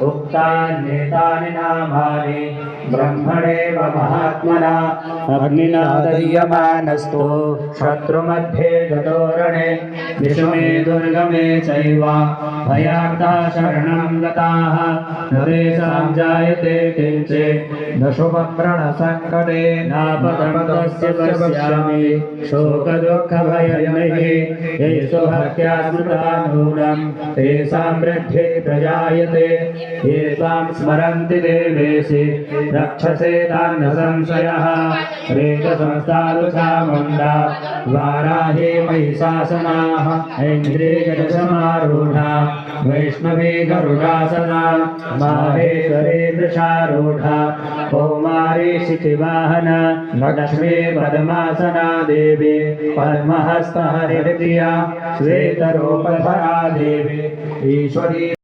उक्तान्येतानि नामानि ब्रह्मणेव महात्मना अग्निना दह्यमानस्तु शत्रुमध्ये गतोरणे विषमे दुर्गमे चैव भयार्ता शरणं गताः न तेषां जायते किञ्चित् दशुभप्रणसङ्कटे नापतस्य पश्यामि शोकदुःखभयैः येषु भक्त्या स्मृता नूनं तेषां वृद्धि प्रजायते ये त्वां स्मरन्ति देवेशि रक्षसे तान् न संशयः रेतसंस्थालुचामुण्डा वाराहे महिषासनाः ऐन्द्रियगजसमारूढा वैष्णवी गरुडासना माहेश्वरी वृषारूढा कौमारी शिखिवाहना लक्ष्मी पद्मासना देवी पद्महस्तहरिप्रिया श्वेतरूपधरा देवी ईश्वरी